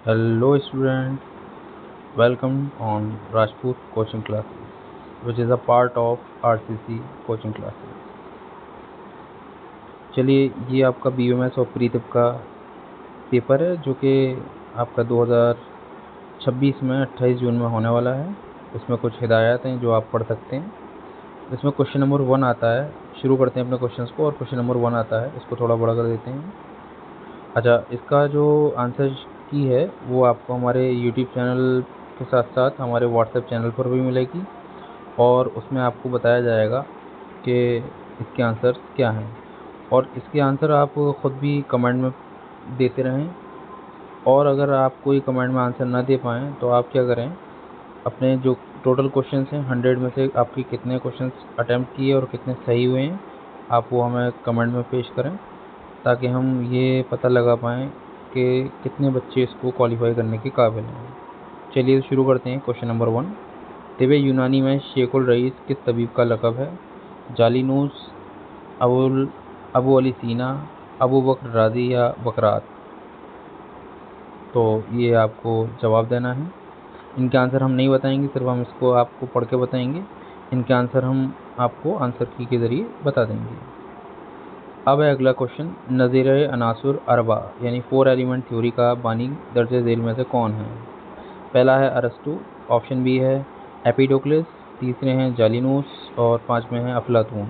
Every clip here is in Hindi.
Hello student, welcome on Rajput coaching classes, which is a part of RCC coaching classes. चलिए ये आपका BMS और प्रीतिप का पेपर है जो कि आपका 2026 में 28 जून में होने वाला है। इसमें कुछ हिदायत हैं जो आप पढ़ सकते हैं। इसमें क्वेश्चन नंबर 1 आता है। शुरू करते हैं अपने क्वेश्चंस को और क्वेश्चन नंबर 1 आता है, इसको थोड़ा बड़ा कर देते हैं। अच्छा, इसका जो आंसर की है वो आपको हमारे यूट्यूब चैनल के साथ साथ हमारे व्हाट्सएप चैनल पर भी मिलेगी और उसमें आपको बताया जाएगा कि इसके आंसर क्या हैं। और इसके आंसर आप ख़ुद भी कमेंट में देते रहें, और अगर आप कोई कमेंट में आंसर ना दे पाएँ तो आप क्या करें, अपने जो टोटल क्वेश्चंस हैं 100 में से आपके कितने क्वेश्चंस अटैम्प्ट किए और कितने सही हुए हैं, आप वो हमें कमेंट में पेश करें ताकि हम ये पता लगा पाएँ कि कितने बच्चे इसको क्वालिफाई करने के काबिल हैं। चलिए शुरू करते हैं। क्वेश्चन नंबर 1, तिब यूनानी में शेखुल रईस किस तबीब का लक़ब है? जालिनूस, अबू अली सीना, अबू बकर राज़ी या बकरात? तो ये आपको जवाब देना है। इनके आंसर हम नहीं बताएंगे, सिर्फ हम इसको आपको पढ़ के बताएंगे। इनके आंसर हम आपको आंसर की के ज़रिए बता देंगे। अब है अगला क्वेश्चन, नज़ीर अनासुर अरबा यानी 4 एलिमेंट थ्योरी का बानी दर्ज झेल में से कौन है? पहला है अरस्तु, ऑप्शन बी है एपिडोक्लिस, तीसरे हैं जालिनूस और 5वें हैं अफलातून।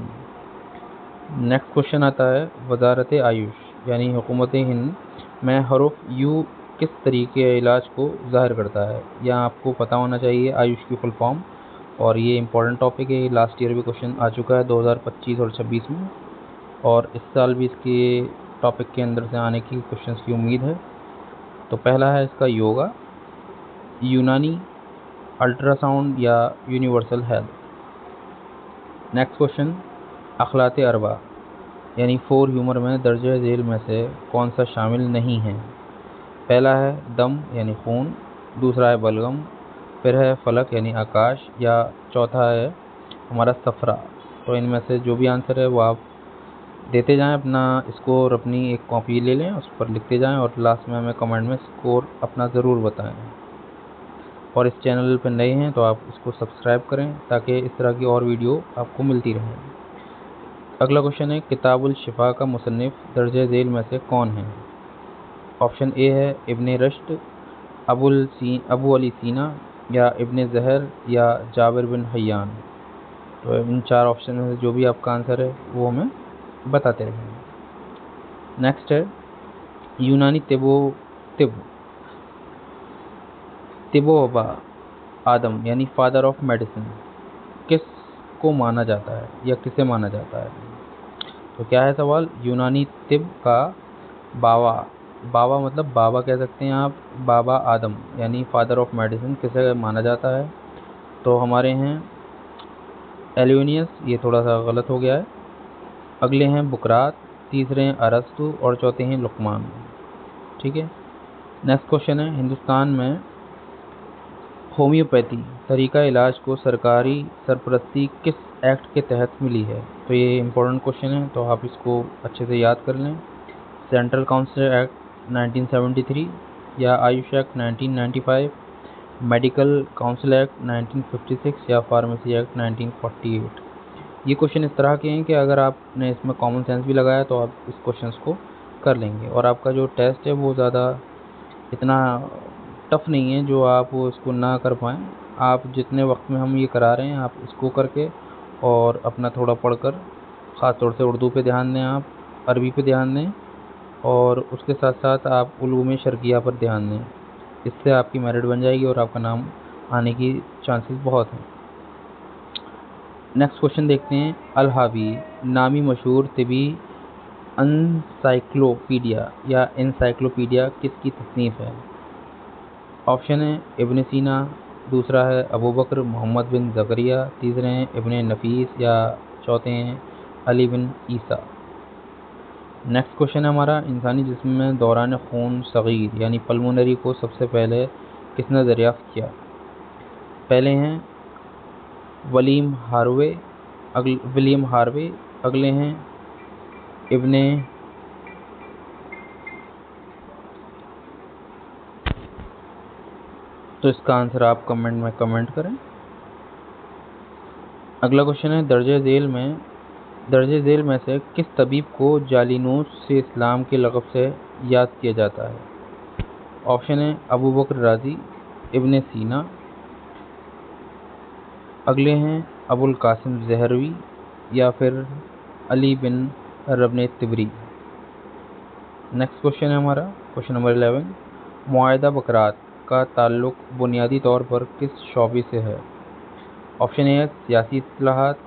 नेक्स्ट क्वेश्चन आता है, वजारत आयुष यानी हुकूमत हिंद में हरूफ यू किस तरीके इलाज को ज़ाहिर करता है? यहाँ आपको पता होना चाहिए आयुष की फुल फॉर्म, और ये इंपॉर्टेंट टॉपिक है। लास्ट ईयर भी क्वेश्चन आ चुका है 2025 और 26 में, और इस साल भी इसके टॉपिक के अंदर से आने की क्वेश्चंस की उम्मीद है। तो पहला है इसका योगा, यूनानी, अल्ट्रासाउंड या यूनिवर्सल हेल्थ। नेक्स्ट क्वेश्चन, अखलात अरबा यानी 4 ह्यूमर में दर्ज झेल में से कौन सा शामिल नहीं है? पहला है दम यानी खून, दूसरा है बलगम, फिर है फलक यानी आकाश, या चौथा है हमारा सफ़रा। तो इनमें से जो भी आंसर है वो आप देते जाएं। अपना स्कोर अपनी एक कॉपी ले लें, उस पर लिखते जाएं और लास्ट में हमें कमेंट में स्कोर अपना ज़रूर बताएं। और इस चैनल पर नए हैं तो आप इसको सब्सक्राइब करें ताकि इस तरह की और वीडियो आपको मिलती रहे। अगला क्वेश्चन है, किताबुल शिफा का मुसन्निफ दर्ज झेल में से कौन है? ऑप्शन ए है इब्ने रश्द, अबू अली सीना, या इब्ने ज़हर, या जाबिर बिन हय्यान। तो इन 4 ऑप्शन में से जो भी आपका आंसर है वो हमें बताते रहें। नेक्स्ट है, यूनानी तिबोबा आदम यानी फादर ऑफ मेडिसिन किस को माना जाता है या किसे माना जाता है? तो क्या है सवाल, यूनानी तिब का बाबा मतलब बाबा कह सकते हैं आप, बाबा आदम यानी फादर ऑफ मेडिसिन किसे माना जाता है? तो हमारे हैं एलियोनियस, ये थोड़ा सा गलत हो गया है। अगले हैं बुकरात, तीसरे हैं अरस्तु और चौथे हैं लुकमान। ठीक है। नेक्स्ट क्वेश्चन है, हिंदुस्तान में होम्योपैथी तरीका इलाज को सरकारी सरपरस्ती किस एक्ट के तहत मिली है? तो ये इंपॉर्टेंट क्वेश्चन है, तो आप इसको अच्छे से याद कर लें। सेंट्रल काउंसिल एक्ट 1973, या Ayush act 1995, medical council act 1956, या फार्मेसी एक्ट 1948। ये क्वेश्चन इस तरह के हैं कि अगर आपने इसमें कॉमन सेंस भी लगाया तो आप इस क्वेश्चंस को कर लेंगे, और आपका जो टेस्ट है वो ज़्यादा इतना टफ नहीं है जो आप इसको ना कर पाएँ। आप जितने वक्त में हम ये करा रहे हैं आप इसको करके और अपना थोड़ा पढ़कर, ख़ास तौर से उर्दू पे ध्यान दें, आप अरबी पे ध्यान दें, और उसके साथ साथ आप उलूम शर्किया पर ध्यान दें। इससे आपकी मेरिट बन जाएगी और आपका नाम आने की चांसेस बहुत हैं। नेक्स्ट क्वेश्चन देखते हैं, अल-हावी नामी मशहूर तिबी एनसाइक्लोपीडिया या एनसाइक्लोपीडिया किसकी तसनीफ़ है? ऑप्शन है इब्ने सीना, दूसरा है अबू बकर मोहम्मद बिन ज़करिया, तीसरे हैं इब्ने नफीस, या चौथे हैं अली बिन ईसा। नेक्स्ट क्वेश्चन है हमारा, इंसानी जिस्म में दौरान खून सग़ीर यानी पल्मोनरी को सबसे पहले किसने दरियाफ़्त किया? पहले हैं विलियम हार्वे, अगले हैं इब्ने तो इसका आंसर आप कमेंट में कमेंट करें। अगला क्वेश्चन है, दर्जे झेल में से किस तबीब को जालिनूस से इस्लाम के लक़ब से याद किया जाता है? ऑप्शन है अबू बकर राजी, इब्ने सीना, अगले हैं अबुल कासिम ज़हरवी, या फिर अली बिन रबन तिबरी। नेक्स्ट क्वेश्चन है हमारा क्वेश्चन नंबर 11, मुआहिदा बकरात का ताल्लुक बुनियादी तौर पर किस शौबे से है? ऑप्शन ए है सियासी इस्लाहात,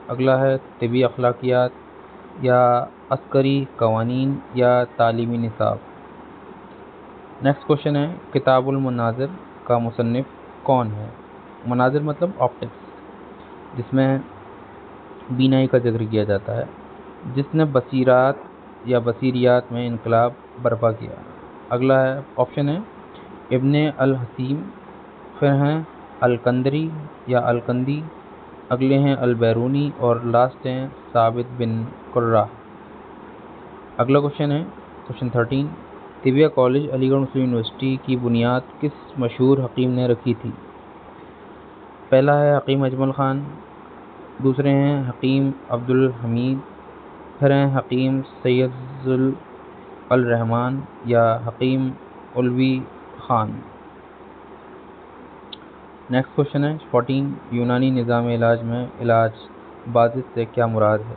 अगला है तिबी अखलाकियात, या अस्करी कवानीन, या तालीमी निसाब। नेक्स्ट क्वेश्चन है, किताबुल मनाज़िर का मुसन्निफ कौन है? मनाज़िर मतलब ऑप्टिक्स, जिसमें बीनाई का जिक्र किया जाता है, जिसने बसीरात या बसीरियात में इनकलाब बर्पा किया। अगला है ऑप्शन है इब्ने अल हसीम, फिर हैं अलकंदरी या अलकंदी, अगले हैं अल बैरूनी, और लास्ट हैं साबित बिन कुर्रा। अगला क्वेश्चन है क्वेश्चन 13, तिबिया कॉलेज अलीगढ़ मुस्लिम यूनिवर्सिटी की बुनियाद किस मशहूर हकीम ने रखी थी? पहला है हकीम अजमल ख़ान, दूसरे हैं हकीम अब्दुल हमीद, फिर हैं हकीम सैयदुल अल रहमान, या हकीम उलवी ख़ान। नेक्स्ट क्वेश्चन है 14, यूनानी निज़ाम इलाज में इलाज बाजित से क्या मुराद है?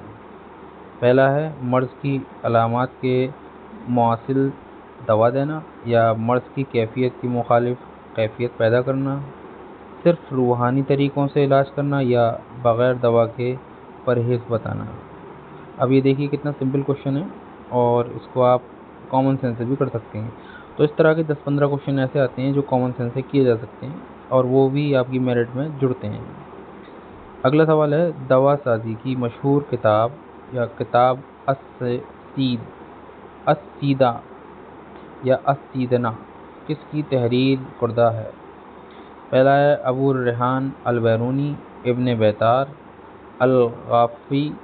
पहला है मर्ज़ की अलामात के मुआसिल दवा देना, या मर्ज़ की कैफियत की मुखालिफ कैफियत पैदा करना, सिर्फ रूहानी तरीक़ों से इलाज करना, या बग़ैर दवा के परहेज़ बताना। अब ये देखिए कितना सिंपल क्वेश्चन है, और इसको आप कॉमन सेंस से भी कर सकते हैं। तो इस तरह के 10-15 क्वेश्चन ऐसे आते हैं जो कॉमन सेंस से किए जा सकते हैं, और वो भी आपकी मेरिट में जुड़ते हैं। अगला सवाल है, दवा साजी की मशहूर किताब या किताब अस्सीदा या अस्सीदना किसकी तहरीर करदा है? पहला है अबू रेहान अल बैरूनी, इब्ने बैतार, अल गाफ़की,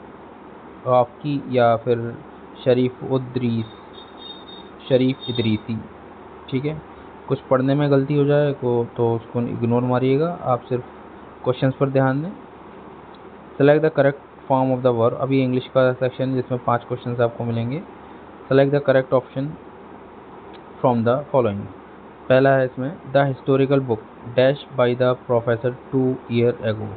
या फिर शरीफ इदरीसी। ठीक है, कुछ पढ़ने में गलती हो जाए तो उसको इग्नोर मारिएगा, आप सिर्फ क्वेश्चंस पर ध्यान दें। Select the correct form of the verb, अभी इंग्लिश का सेक्शन जिसमें 5 क्वेश्चंस आपको मिलेंगे। Select the correct option from the following. पहला है इसमें, the historical book dash by the professor 2 year ago.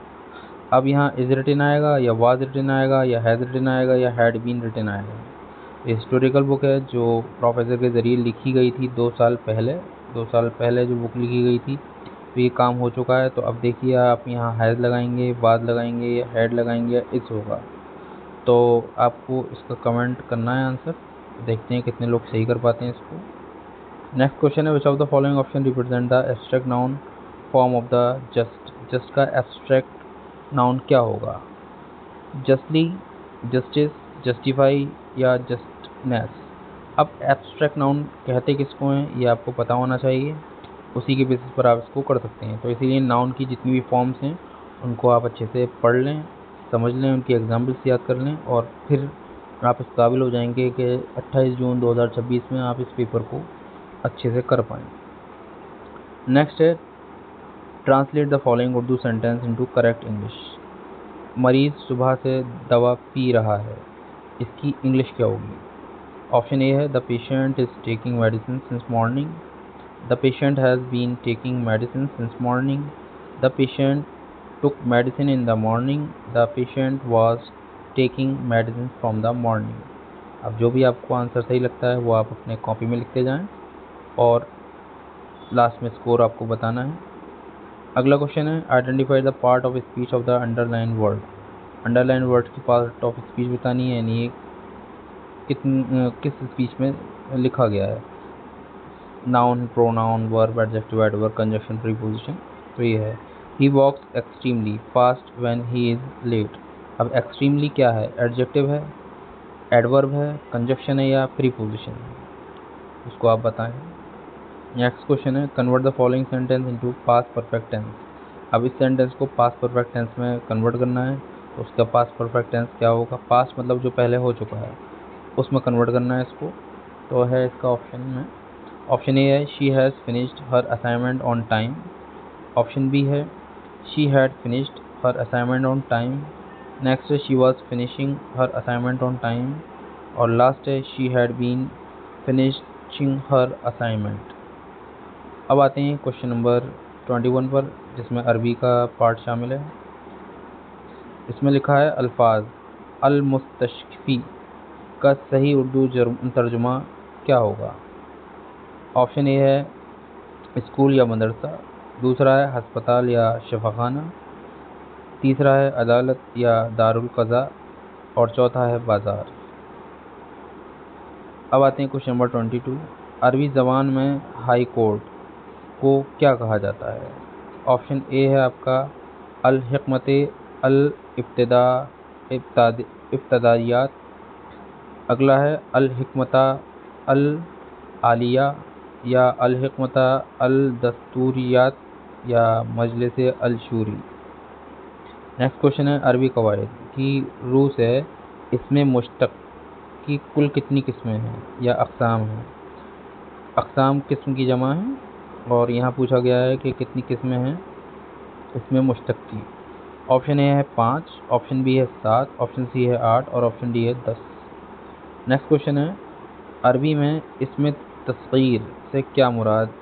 अब यहाँ इज रिटन आएगा, या वाज रिटन आएगा, या हैज़ रिटन आएगा, या हैड बीन रिटन आएगा। हिस्टोरिकल बुक है जो प्रोफेसर के ज़रिए लिखी गई थी 2 साल पहले जो बुक लिखी गई थी, तो ये काम हो चुका है। तो अब देखिए आप यहाँ हैज़ लगाएंगे, वाज लगाएंगे, या हैड लगाएंगे, या इस होगा। तो आपको इसका कमेंट करना है आंसर, देखते हैं कितने लोग सही कर पाते हैं इसको। नेक्स्ट क्वेश्चन है, which of the following option represent the abstract noun form of the just का एब्स्ट्रैक्ट नाउन क्या होगा? जस्टली, जस्टिस, जस्टिफाई, या जस्टनेस। अब एब्स्ट्रैक्ट नाउन कहते किसको हैं ये आपको पता होना चाहिए, उसी के बेसिस पर आप इसको कर सकते हैं। तो इसीलिए नाउन की जितनी भी फॉर्म्स हैं उनको आप अच्छे से पढ़ लें, समझ लें, उनकी एग्जाम्पल्स याद कर लें, और फिर आप इस काबिल हो जाएंगे कि 28 जून 2026 में आप इस पेपर को अच्छे से कर पाएँ। नेक्स्ट है, translate the following Urdu sentence into correct English. मरीज़ सुबह से दवा पी रहा है, इसकी इंग्लिश क्या होगी? ऑप्शन ए है, the patient is taking medicine since morning, the patient has been taking medicine since morning, the patient took medicine in the morning, the patient was taking medicine from the morning. अब जो भी आपको आंसर सही लगता है वो आप अपने कॉपी में लिखते जाएं, और लास्ट में स्कोर आपको बताना है। अगला क्वेश्चन है, identify the part of speech of the underline word. Underline word की पार्ट ऑफ स्पीच बतानी है, यानी ये किस स्पीच में लिखा गया है। Noun, pronoun, verb, adjective, adverb, conjunction, preposition. तो ये है, he walks extremely fast when he is late. अब एक्सट्रीमली क्या है? एडजेक्टिव है, एडवर्ब है, कंजक्शन है, या प्रीपोजिशन है? उसको आप बताएं। नेक्स्ट क्वेश्चन है, convert the following sentence into past perfect tense. अब इस सेंटेंस को पास्ट परफेक्ट टेंस में कन्वर्ट करना है, तो उसका पास्ट परफेक्ट टेंस क्या होगा? पास्ट मतलब जो पहले हो चुका है उसमें कन्वर्ट करना है इसको। तो है इसका ऑप्शन में, ऑप्शन ए है, she has finished her assignment on time, option B है she had finished her assignment on time, next है she was finishing her assignment on time, और लास्ट है she had been finishing her assignment. अब आते हैं क्वेश्चन नंबर 21 पर, जिसमें अरबी का पार्ट शामिल है। इसमें लिखा है अल्फाज अल मुस्तशफ़ी का सही उर्दू तर्जुमा क्या होगा। ऑप्शन ए है स्कूल या मदरसा, दूसरा है हस्पताल या शफाखाना, तीसरा है अदालत या दारुल क़ज़ा, और चौथा है बाज़ार। अब आते हैं क्वेश्चन नंबर 22। अरबी ज़बान में हाई कोर्ट को क्या कहा जाता है। ऑप्शन ए है आपका अल हिकमत अल इब्तदाइयात, अगला है अल हिकमता अल आलिया, या अल हिकमता अल दस्तूरियात, या मजलिस अल शूरी। नेक्स्ट क्वेश्चन है अरबी कवायद की रूह से इसमें मुश्तक की कुल कितनी किस्में हैं या अक़साम हैं। अक़साम किस्म की जमा है, और यहाँ पूछा गया है कि कितनी किस्में हैं इसमें मुश्तक की। ऑप्शन ए है 5, ऑप्शन बी है 7, ऑप्शन सी है 8, और ऑप्शन डी है 10। नेक्स्ट क्वेश्चन है अरबी में इसमें तस्गीर से क्या मुराद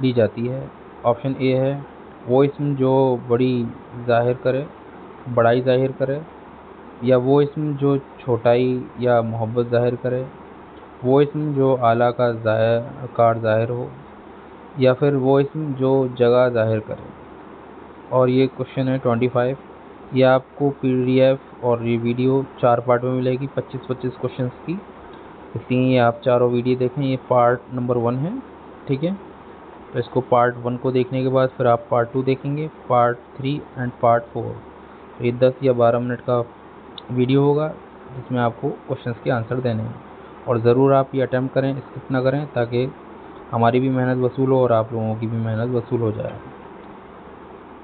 ली जाती है। ऑप्शन ए है वो इसम जो बड़ी ज़ाहिर करे, बड़ाई ज़ाहिर करे, या वो इसम जो छोटाई या मोहब्बत ज़ाहिर करे, वो इसम जो आला का कार ज़ाहिर हो, या फिर वो इसम जो जगह ज़ाहिर करे। और ये क्वेश्चन है 25। ये आपको PDF और ये वीडियो 4 पार्ट में मिलेगी, 25-25 क्वेश्चन की। इसलिए आप चारों वीडियो देखें। ये पार्ट नंबर 1 है, ठीक है। तो इसको पार्ट 1 को देखने के बाद फिर आप पार्ट 2 देखेंगे, पार्ट 3 एंड पार्ट 4। तो ये 10 या 12 मिनट का वीडियो होगा, जिसमें आपको क्वेश्चंस के आंसर देने हैं। और ज़रूर आप ये अटैम्प्ट करें, स्किप ना करें, ताकि हमारी भी मेहनत वसूल हो और आप लोगों की भी मेहनत वसूल हो जाए।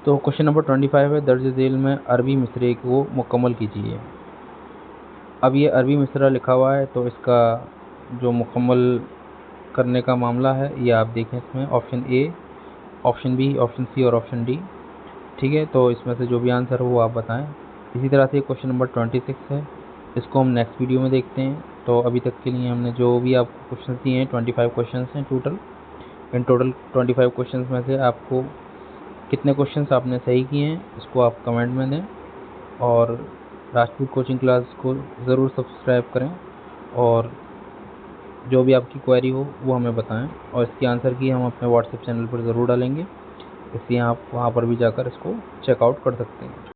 तो क्वेश्चन नंबर 25 है दर्ज झेल में अरबी मिसरे को मुकम्मल कीजिए। अब ये अरबी मिसरा लिखा हुआ है, तो इसका जो मुकम्मल करने का मामला है ये आप देखें इसमें option A, option B, option C और ऑप्शन डी, ठीक है। तो इसमें से जो भी आंसर हो वो आप बताएं। इसी तरह से क्वेश्चन नंबर 26 है, इसको हम नेक्स्ट वीडियो में देखते हैं। तो अभी तक के लिए हमने जो भी आपको क्वेश्चन दिए हैं 25 क्वेश्चन हैं टोटल। इन टोटल 25 क्वेश्चन में से आपको कितने क्वेश्चन आपने सही किए हैं इसको आप कमेंट में दें, और राजपूत कोचिंग क्लास को ज़रूर सब्सक्राइब करें, और जो भी आपकी क्वेरी हो वो हमें बताएं, और इसकी आंसर की हम अपने व्हाट्सएप चैनल पर ज़रूर डालेंगे, इसलिए आप वहाँ पर भी जाकर इसको चेकआउट कर सकते हैं।